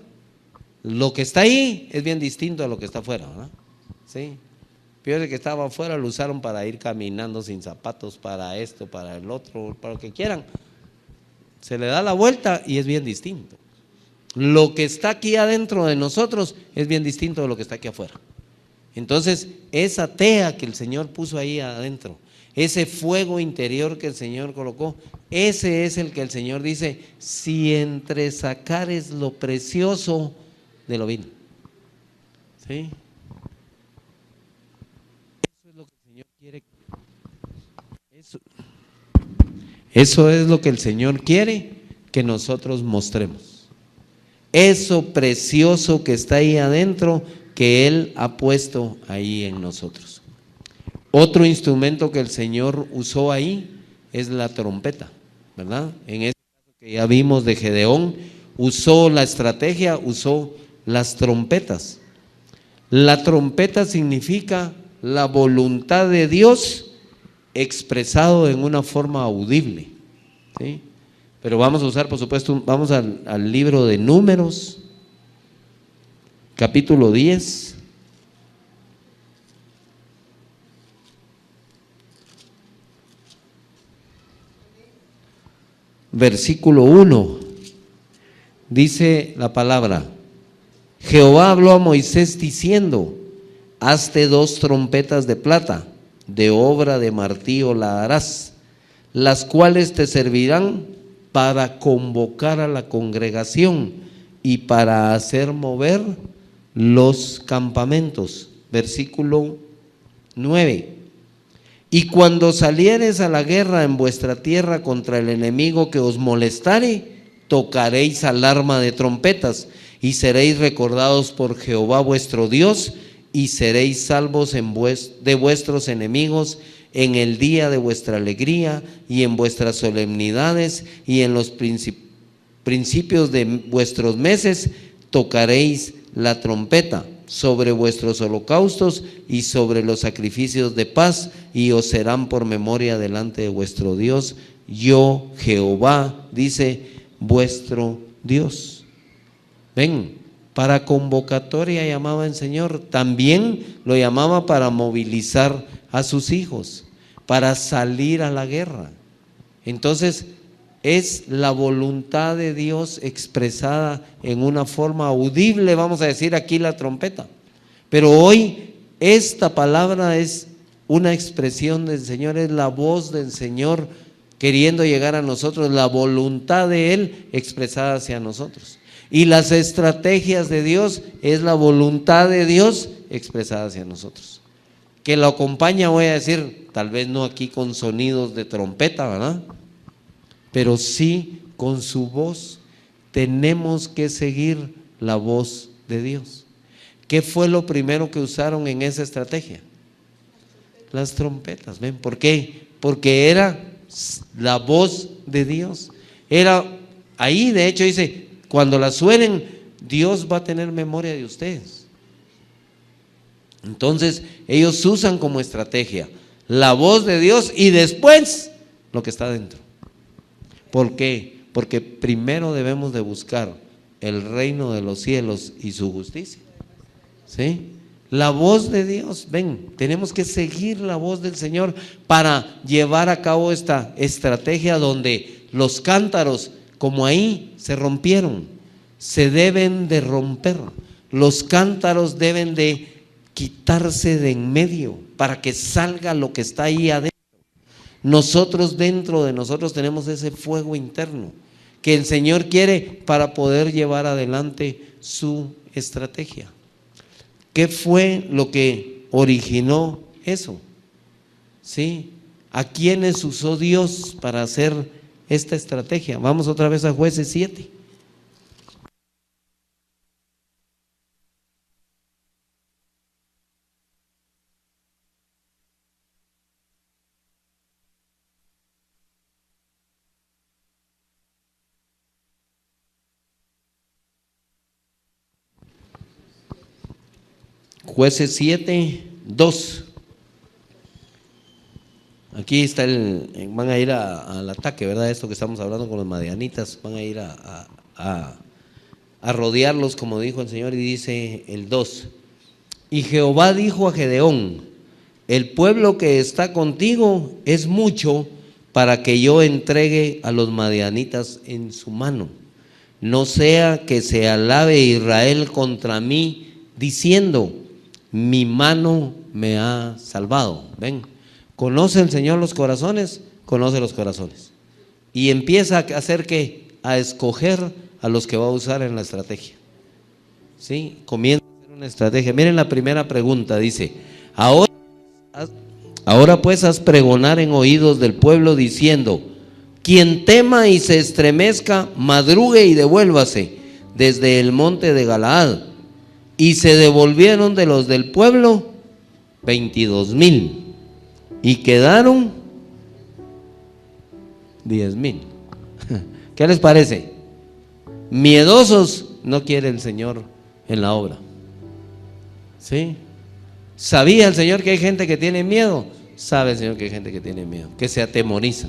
Lo que está ahí es bien distinto a lo que está afuera, ¿verdad? ¿Sí? Fíjate que estaba afuera, lo usaron para ir caminando sin zapatos, para esto, para el otro, para lo que quieran. Se le da la vuelta y es bien distinto. Lo que está aquí adentro de nosotros es bien distinto de lo que está aquí afuera. Entonces, esa tea que el Señor puso ahí adentro, ese fuego interior que el Señor colocó, ese es el que el Señor dice, si entresacares lo precioso de lo vil. ¿Sí? Eso es lo que el Señor quiere. Eso es lo que el Señor quiere que nosotros mostremos. Eso precioso que está ahí adentro, que Él ha puesto ahí en nosotros. Otro instrumento que el Señor usó ahí es la trompeta, ¿verdad? En este caso que ya vimos de Gedeón, usó la estrategia, usó las trompetas. La trompeta significa la voluntad de Dios expresado en una forma audible, ¿sí? Pero vamos a usar, por supuesto, vamos al libro de Números, capítulo 10. Versículo 1, dice la palabra: Jehová habló a Moisés diciendo, hazte 2 trompetas de plata, de obra de martillo la harás, las cuales te servirán para convocar a la congregación y para hacer mover los campamentos. Versículo 9. Y cuando saliereis a la guerra en vuestra tierra contra el enemigo que os molestare, tocaréis alarma de trompetas y seréis recordados por Jehová vuestro Dios y seréis salvos de vuestros enemigos en el día de vuestra alegría y en vuestras solemnidades y en los principios de vuestros meses tocaréis la trompeta sobre vuestros holocaustos y sobre los sacrificios de paz, y os serán por memoria delante de vuestro Dios, yo Jehová, dice, vuestro Dios. Ven, para convocatoria llamaba el Señor, también lo llamaba para movilizar a sus hijos, para salir a la guerra. Entonces es la voluntad de Dios expresada en una forma audible, vamos a decir aquí la trompeta. Pero hoy esta palabra es una expresión del Señor, es la voz del Señor queriendo llegar a nosotros, la voluntad de Él expresada hacia nosotros. Y las estrategias de Dios es la voluntad de Dios expresada hacia nosotros. Que lo acompaña, voy a decir, tal vez no aquí con sonidos de trompeta, ¿verdad? Pero sí con su voz. Tenemos que seguir la voz de Dios. ¿Qué fue lo primero que usaron en esa estrategia? Las trompetas. ¿Ven? ¿Por qué? Porque era la voz de Dios. Era ahí, de hecho dice, cuando la suenen, Dios va a tener memoria de ustedes. Entonces ellos usan como estrategia la voz de Dios y después lo que está dentro. ¿Por qué? Porque primero debemos de buscar el reino de los cielos y su justicia. ¿Sí? La voz de Dios, ven, tenemos que seguir la voz del Señor para llevar a cabo esta estrategia donde los cántaros, como ahí se rompieron, se deben de romper. Los cántaros deben de quitarse de en medio para que salga lo que está ahí adentro. Nosotros dentro de nosotros tenemos ese fuego interno que el Señor quiere para poder llevar adelante su estrategia. ¿Qué fue lo que originó eso? ¿Sí? ¿A quiénes usó Dios para hacer esta estrategia? Vamos otra vez a Jueces 7. Jueces 7, 2. Aquí está van a ir al ataque, ¿verdad? Esto que estamos hablando con los madianitas, van a ir a rodearlos, como dijo el Señor, y dice el 2. Y Jehová dijo a Gedeón, el pueblo que está contigo es mucho para que yo entregue a los madianitas en su mano. No sea que se alabe Israel contra mí, diciendo, mi mano me ha salvado. Ven, ¿Conoce el Señor los corazones? Conoce los corazones. Y empieza a hacer ¿qué? A escoger a los que va a usar en la estrategia. ¿Sí? Comienza a hacer una estrategia. Miren la primera pregunta, dice: ahora pues haz pregonar en oídos del pueblo diciendo: quien tema y se estremezca, madrugue y devuélvase desde el monte de Galaad. Y se devolvieron de los del pueblo 22,000 y quedaron 10,000. ¿Qué les parece? Miedosos no quiere el Señor en la obra. ¿Sí? ¿Sabía el Señor que hay gente que tiene miedo? Sabe el Señor que hay gente que tiene miedo, que se atemoriza.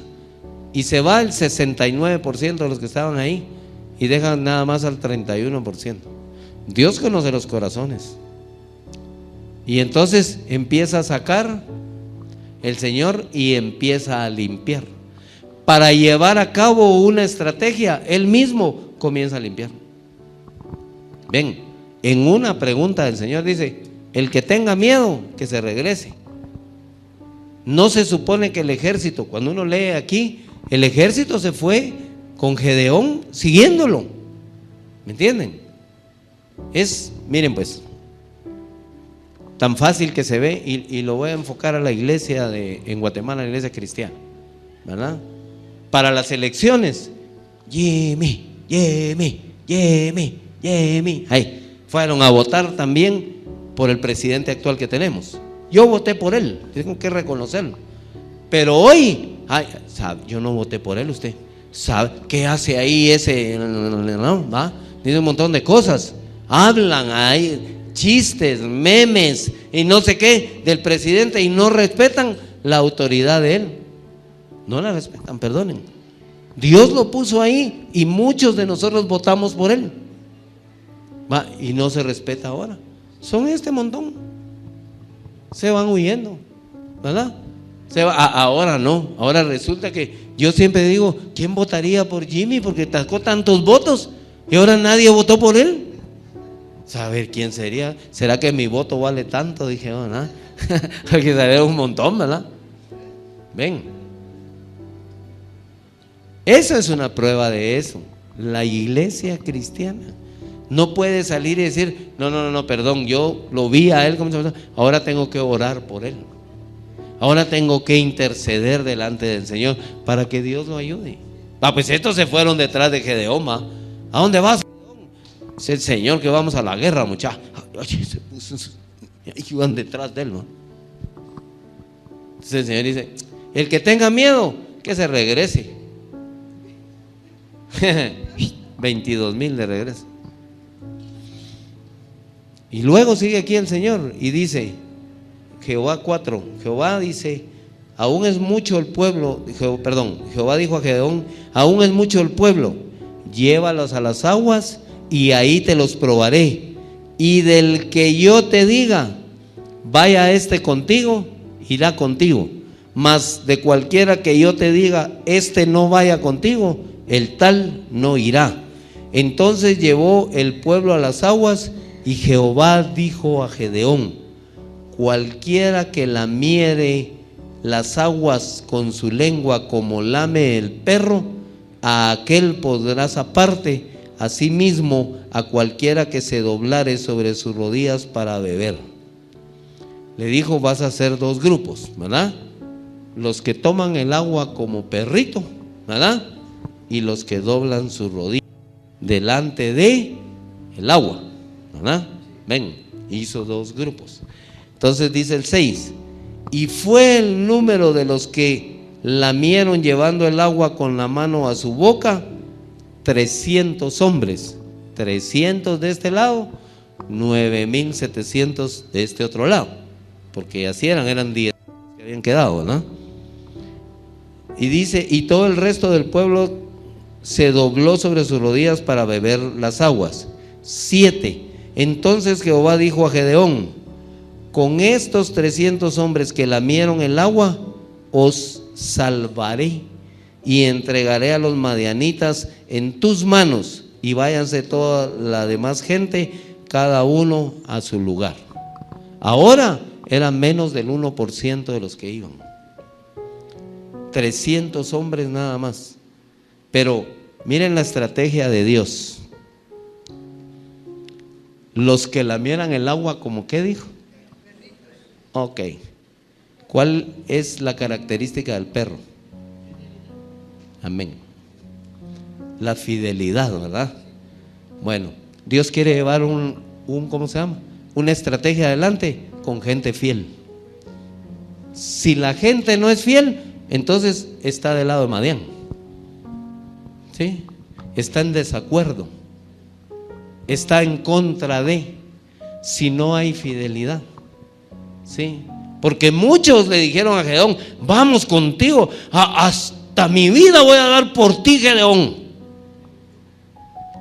Y se va el 69% de los que estaban ahí y dejan nada más al 31%. Dios conoce los corazones. Y entonces empieza a sacar el Señor y empieza a limpiar. Para llevar a cabo una estrategia, Él mismo comienza a limpiar. Ven, en una pregunta del Señor dice: el que tenga miedo, que se regrese. No se supone que el ejército, cuando uno lee aquí, el ejército se fue con Gedeón siguiéndolo. ¿Me entienden? Miren pues, tan fácil que se ve, y lo voy a enfocar a la iglesia en Guatemala, la iglesia cristiana, ¿verdad? Para las elecciones, Jimmy, ahí fueron a votar también por el presidente actual que tenemos. Yo voté por él, tengo que reconocerlo. Pero hoy, yo no voté por él, usted sabe qué hace ahí ese, ¿no? ¿Va? Dice un montón de cosas, hablan ahí, chistes, memes y no sé qué del presidente, y no respetan la autoridad de él. No la respetan, perdonen. Dios lo puso ahí y muchos de nosotros votamos por él. Va, y no se respeta ahora. Son este montón. Se van huyendo, ¿verdad? Ahora no. Ahora resulta que yo siempre digo: ¿quién votaría por Jimmy? Porque sacó tantos votos y ahora nadie votó por él. Saber quién sería. ¿Será que mi voto vale tanto? Dije, ¿no? Porque salió un montón, ¿verdad? Ven. Esa es una prueba de eso. La iglesia cristiana no puede salir y decir: no, perdón, yo lo vi a él, ahora tengo que orar por él. Ahora tengo que interceder delante del Señor para que Dios lo ayude. Pues estos se fueron detrás de Gedeón. ¿A dónde vas, Gedeón? Es el Señor que vamos a la guerra, muchachos. Y van detrás de él, ¿no? Entonces el Señor dice: el que tenga miedo, que se regrese. 22,000 de regreso. Y luego sigue aquí el Señor y dice, Jehová 4, Jehová dice: aún es mucho el pueblo, Jehová dijo a Gedeón: aún es mucho el pueblo, llévalos a las aguas y ahí te los probaré. Y del que yo te diga, vaya este contigo, irá contigo. Mas de cualquiera que yo te diga, este no vaya contigo, el tal no irá. Entonces llevó el pueblo a las aguas, y Jehová dijo a Gedeón: cualquiera que lamiere las aguas con su lengua como lame el perro, a aquel podrás aparte, asimismo a cualquiera que se doblare sobre sus rodillas para beber. Le dijo: vas a hacer dos grupos, ¿verdad? Los que toman el agua como perrito, ¿verdad? Y los que doblan sus rodillas delante de el agua, ¿verdad? Ven, hizo dos grupos. Entonces dice el 6: y fue el número de los que lamieron llevando el agua con la mano a su boca 300 hombres, 300 de este lado, 9,700 de este otro lado, porque así eran 10 que habían quedado, ¿no? Y dice: y todo el resto del pueblo se dobló sobre sus rodillas para beber las aguas. 7: entonces Jehová dijo a Gedeón: con estos 300 hombres que lamieron el agua, os salvaré y entregaré a los madianitas en tus manos, y váyanse toda la demás gente, cada uno a su lugar. Ahora eran menos del 1% de los que iban. 300 hombres nada más. Pero miren la estrategia de Dios. Los que lamieran el agua, ¿como qué dijo? Ok. ¿Cuál es la característica del perro? Amén. La fidelidad, ¿verdad? Bueno, Dios quiere llevar ¿cómo se llama? Una estrategia adelante con gente fiel. Si la gente no es fiel, entonces está del lado de Madián. ¿Sí? Está en desacuerdo. Está en contra de, si no hay fidelidad. ¿Sí? Porque muchos le dijeron a Gedeón: vamos contigo, hasta mi vida voy a dar por ti, Gedeón.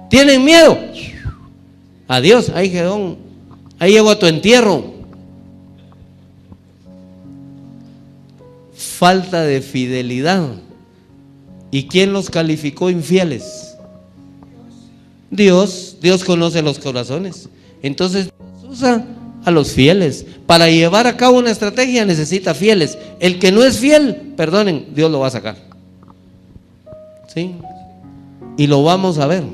¿Tienen miedo? Adiós, ahí Gedeón, ahí llego a tu entierro. Falta de fidelidad. ¿Y quién los calificó infieles? Dios conoce los corazones. Entonces Dios usa a los fieles. Para llevar a cabo una estrategia necesita fieles. El que no es fiel, perdonen, Dios lo va a sacar. ¿Sí? Y lo vamos a ver.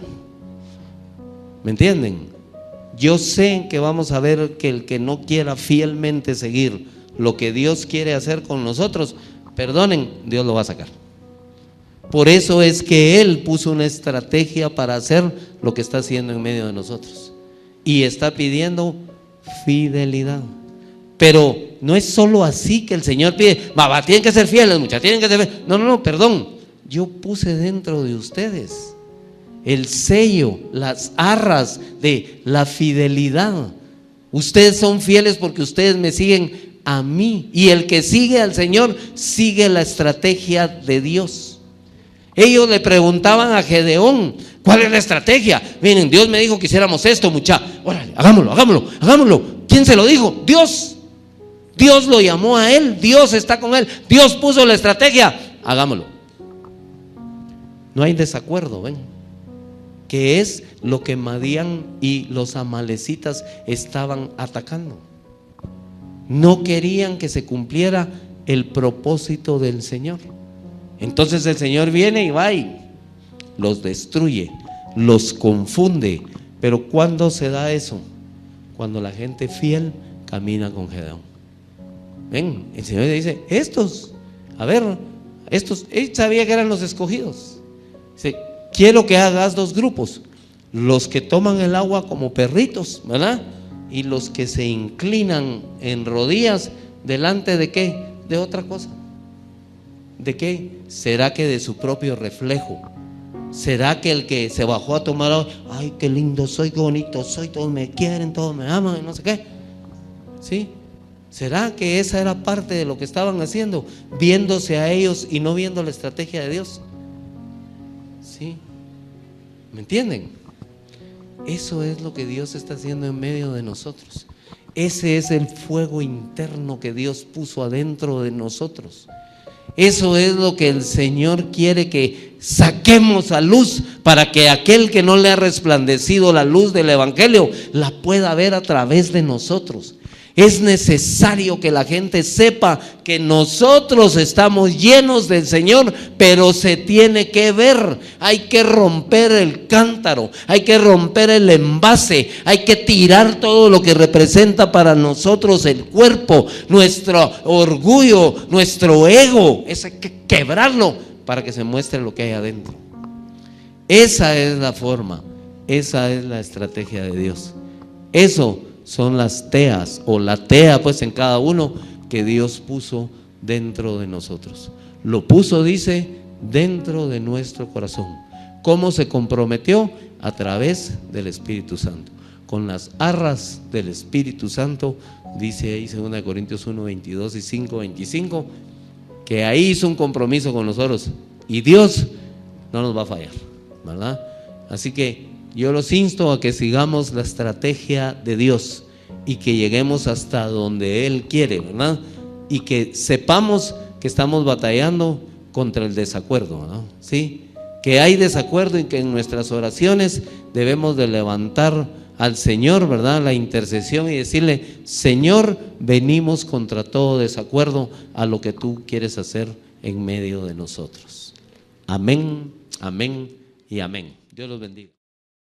¿Me entienden? Yo sé que vamos a ver que el que no quiera fielmente seguir lo que Dios quiere hacer con nosotros, perdonen, Dios lo va a sacar. Por eso es que Él puso una estrategia para hacer lo que está haciendo en medio de nosotros. Y está pidiendo fidelidad. Pero no es solo así que el Señor pide: tienen que ser fieles, muchachos, tienen que ser fieles. No, perdón. Yo puse dentro de ustedes el sello, las arras de la fidelidad. Ustedes son fieles porque ustedes me siguen a mí. Y el que sigue al Señor sigue la estrategia de Dios. Ellos le preguntaban a Gedeón: ¿cuál es la estrategia? Miren, Dios me dijo que hiciéramos esto, muchachos. Órale, hagámoslo. ¿Quién se lo dijo? Dios. Dios lo llamó a él, Dios está con él, Dios puso la estrategia, hagámoslo. No hay desacuerdo, ven, que es lo que Madián y los amalecitas estaban atacando. No querían que se cumpliera el propósito del Señor. Entonces el Señor viene y va y los destruye, los confunde. Pero ¿cuándo se da eso? Cuando la gente fiel camina con Gedeón. Ven, el Señor le dice: estos, él sabía que eran los escogidos. Dice: quiero que hagas dos grupos: los que toman el agua como perritos, ¿verdad? Y los que se inclinan en rodillas delante de ¿qué? De otra cosa. ¿De qué? ¿Será que de su propio reflejo? ¿Será que el que se bajó a tomar agua: ay, qué lindo soy, qué bonito soy, todos me quieren, todos me aman, no sé qué? ¿Sí? ¿Será que esa era parte de lo que estaban haciendo? Viéndose a ellos y no viendo la estrategia de Dios. ¿Sí? ¿Me entienden? Eso es lo que Dios está haciendo en medio de nosotros. Ese es el fuego interno que Dios puso adentro de nosotros. Eso es lo que el Señor quiere que saquemos a luz, para que aquel que no le ha resplandecido la luz del Evangelio la pueda ver a través de nosotros. Es necesario que la gente sepa que nosotros estamos llenos del Señor, pero se tiene que ver. Hay que romper el cántaro, hay que romper el envase, hay que tirar todo lo que representa para nosotros el cuerpo, nuestro orgullo, nuestro ego. Eso hay que quebrarlo para que se muestre lo que hay adentro. Esa es la forma, esa es la estrategia de Dios. Eso son las teas, o la tea pues en cada uno, que Dios puso dentro de nosotros. Lo puso, dice, dentro de nuestro corazón. ¿Cómo se comprometió? A través del Espíritu Santo, con las arras del Espíritu Santo. Dice ahí 2 Corintios 1, 22 y 5, 25, que ahí hizo un compromiso con nosotros, y Dios no nos va a fallar, ¿verdad? Así que yo los insto a que sigamos la estrategia de Dios y que lleguemos hasta donde Él quiere, ¿verdad? Y que sepamos que estamos batallando contra el desacuerdo, ¿no? ¿Sí? Que hay desacuerdo y que en nuestras oraciones debemos de levantar al Señor, ¿verdad? La intercesión, y decirle: Señor, venimos contra todo desacuerdo a lo que tú quieres hacer en medio de nosotros. Amén, amén y amén. Dios los bendiga.